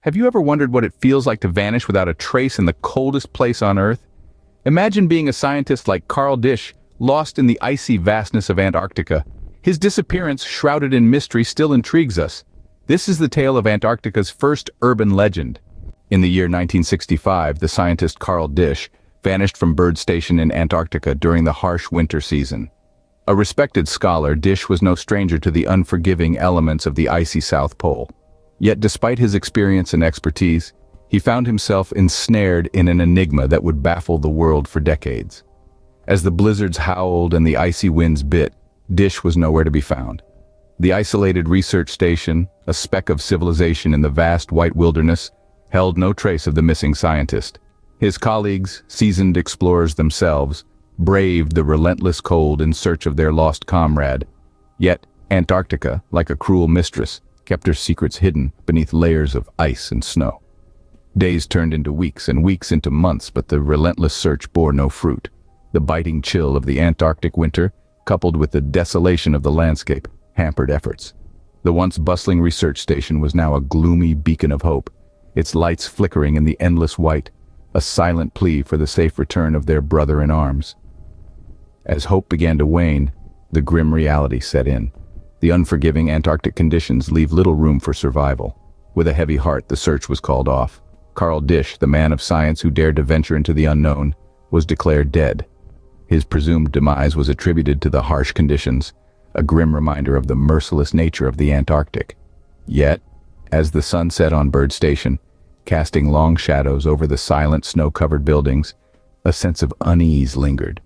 Have you ever wondered what it feels like to vanish without a trace in the coldest place on Earth? Imagine being a scientist like Carl Disch, lost in the icy vastness of Antarctica. His disappearance, shrouded in mystery, still intrigues us. This is the tale of Antarctica's first urban legend. In the year 1965, the scientist Carl Disch vanished from Byrd Station in Antarctica during the harsh winter season. A respected scholar, Disch was no stranger to the unforgiving elements of the icy South Pole. Yet despite his experience and expertise, he found himself ensnared in an enigma that would baffle the world for decades. As the blizzards howled and the icy winds bit, Disch was nowhere to be found. The isolated research station, a speck of civilization in the vast white wilderness, held no trace of the missing scientist. His colleagues, seasoned explorers themselves, braved the relentless cold in search of their lost comrade. Yet, Antarctica, like a cruel mistress, kept her secrets hidden beneath layers of ice and snow. Days turned into weeks and weeks into months, but the relentless search bore no fruit. The biting chill of the Antarctic winter, coupled with the desolation of the landscape, hampered efforts. The once bustling research station was now a gloomy beacon of hope, its lights flickering in the endless white, a silent plea for the safe return of their brother in arms. As hope began to wane, the grim reality set in. The unforgiving Antarctic conditions leave little room for survival. With a heavy heart, the search was called off. Carl Disch, the man of science who dared to venture into the unknown, was declared dead. His presumed demise was attributed to the harsh conditions, a grim reminder of the merciless nature of the Antarctic. Yet, as the sun set on Byrd Station, casting long shadows over the silent snow-covered buildings, a sense of unease lingered.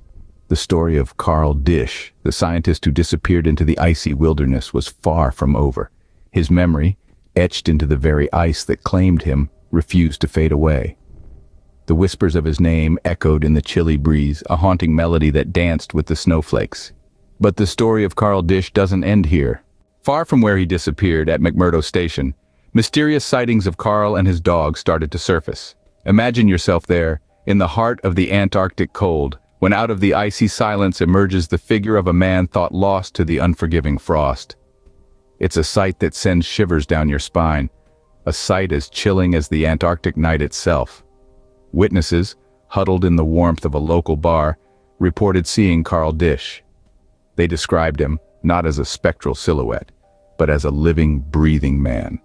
The story of Carl Disch, the scientist who disappeared into the icy wilderness, was far from over. His memory, etched into the very ice that claimed him, refused to fade away. The whispers of his name echoed in the chilly breeze, a haunting melody that danced with the snowflakes. But the story of Carl Disch doesn't end here. Far from where he disappeared at McMurdo Station, mysterious sightings of Carl and his dog started to surface. Imagine yourself there, in the heart of the Antarctic cold, when out of the icy silence emerges the figure of a man thought lost to the unforgiving frost. It's a sight that sends shivers down your spine, a sight as chilling as the Antarctic night itself. Witnesses, huddled in the warmth of a local bar, reported seeing Carl Disch. They described him not as a spectral silhouette, but as a living, breathing man.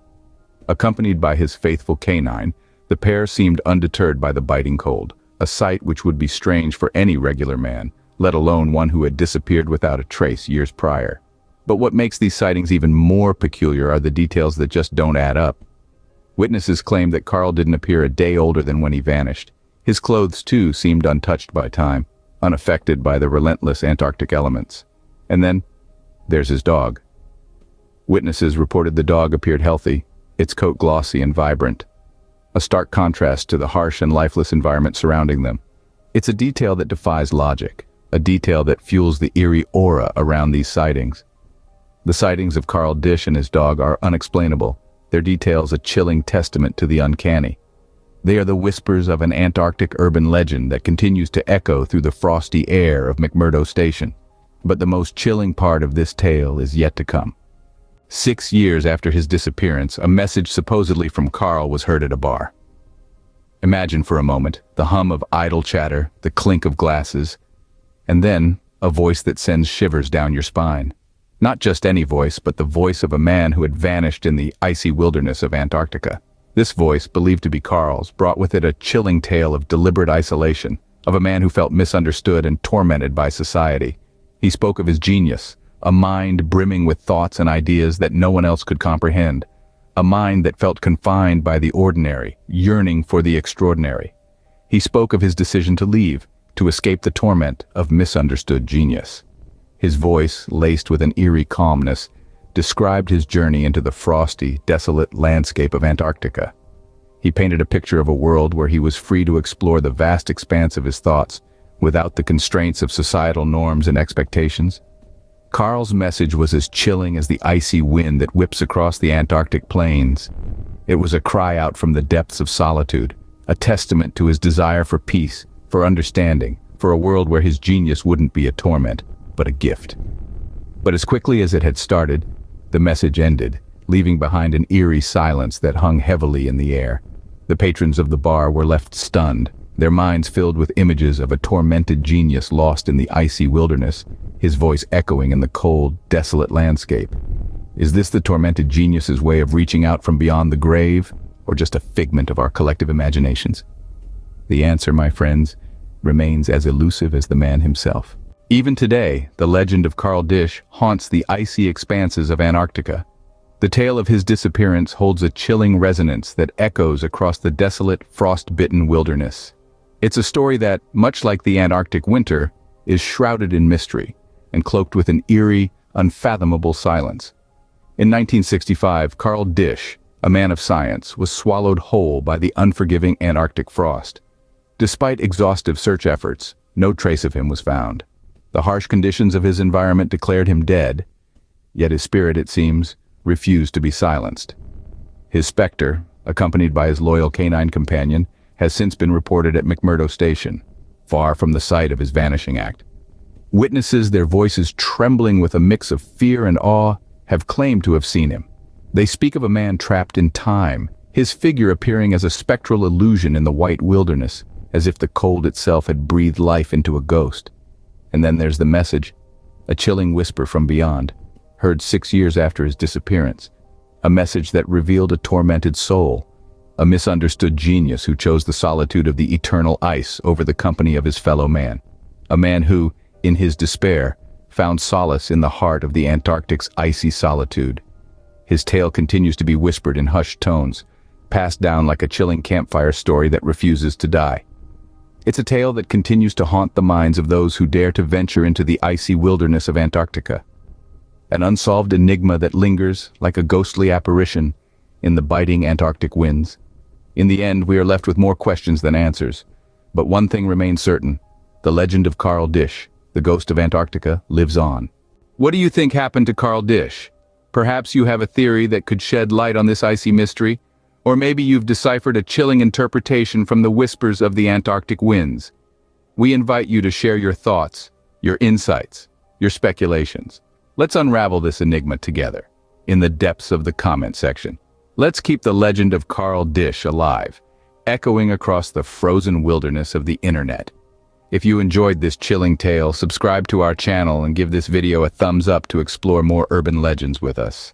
Accompanied by his faithful canine, the pair seemed undeterred by the biting cold, a sight which would be strange for any regular man, let alone one who had disappeared without a trace years prior. But what makes these sightings even more peculiar are the details that just don't add up. Witnesses claimed that Carl didn't appear a day older than when he vanished. His clothes, too, seemed untouched by time, unaffected by the relentless Antarctic elements. And then, there's his dog. Witnesses reported the dog appeared healthy, its coat glossy and vibrant, a stark contrast to the harsh and lifeless environment surrounding them. It's a detail that defies logic, a detail that fuels the eerie aura around these sightings. The sightings of Carl Disch and his dog are unexplainable, their details a chilling testament to the uncanny. They are the whispers of an Antarctic urban legend that continues to echo through the frosty air of McMurdo Station. But the most chilling part of this tale is yet to come. 6 years after his disappearance, a message supposedly from Carl was heard at a bar. Imagine for a moment the hum of idle chatter, the clink of glasses, and then a voice that sends shivers down your spine. Not just any voice, but the voice of a man who had vanished in the icy wilderness of Antarctica. This voice, believed to be Carl's, brought with it a chilling tale of deliberate isolation, of a man who felt misunderstood and tormented by society. He spoke of his genius, a mind brimming with thoughts and ideas that no one else could comprehend, a mind that felt confined by the ordinary, yearning for the extraordinary. He spoke of his decision to leave, to escape the torment of misunderstood genius. His voice, laced with an eerie calmness, described his journey into the frosty, desolate landscape of Antarctica. He painted a picture of a world where he was free to explore the vast expanse of his thoughts, without the constraints of societal norms and expectations. Carl's message was as chilling as the icy wind that whips across the Antarctic plains. It was a cry out from the depths of solitude, a testament to his desire for peace, for understanding, for a world where his genius wouldn't be a torment, but a gift. But as quickly as it had started, the message ended, leaving behind an eerie silence that hung heavily in the air. The patrons of the bar were left stunned, their minds filled with images of a tormented genius lost in the icy wilderness, his voice echoing in the cold, desolate landscape. Is this the tormented genius's way of reaching out from beyond the grave, or just a figment of our collective imaginations? The answer, my friends, remains as elusive as the man himself. Even today, the legend of Carl Disch haunts the icy expanses of Antarctica. The tale of his disappearance holds a chilling resonance that echoes across the desolate, frost-bitten wilderness. It's a story that, much like the Antarctic winter, is shrouded in mystery and cloaked with an eerie, unfathomable silence. In 1965, Carl Disch, a man of science, was swallowed whole by the unforgiving Antarctic frost. Despite exhaustive search efforts, no trace of him was found. The harsh conditions of his environment declared him dead, yet his spirit, it seems, refused to be silenced. His specter, accompanied by his loyal canine companion, has since been reported at McMurdo Station, far from the site of his vanishing act. Witnesses, their voices trembling with a mix of fear and awe, have claimed to have seen him. They speak of a man trapped in time, his figure appearing as a spectral illusion in the white wilderness, as if the cold itself had breathed life into a ghost. And then there's the message, a chilling whisper from beyond, heard 6 years after his disappearance, a message that revealed a tormented soul, a misunderstood genius who chose the solitude of the eternal ice over the company of his fellow man, a man who, in his despair, found solace in the heart of the Antarctic's icy solitude. His tale continues to be whispered in hushed tones, passed down like a chilling campfire story that refuses to die. It's a tale that continues to haunt the minds of those who dare to venture into the icy wilderness of Antarctica. An unsolved enigma that lingers, like a ghostly apparition, in the biting Antarctic winds. In the end, we are left with more questions than answers. But one thing remains certain. The legend of Carl Disch, the ghost of Antarctica, lives on. What do you think happened to Carl Disch? Perhaps you have a theory that could shed light on this icy mystery? Or maybe you've deciphered a chilling interpretation from the whispers of the Antarctic winds. We invite you to share your thoughts, your insights, your speculations. Let's unravel this enigma together, in the depths of the comment section. Let's keep the legend of Carl Disch alive, echoing across the frozen wilderness of the internet. If you enjoyed this chilling tale, subscribe to our channel and give this video a thumbs up to explore more urban legends with us.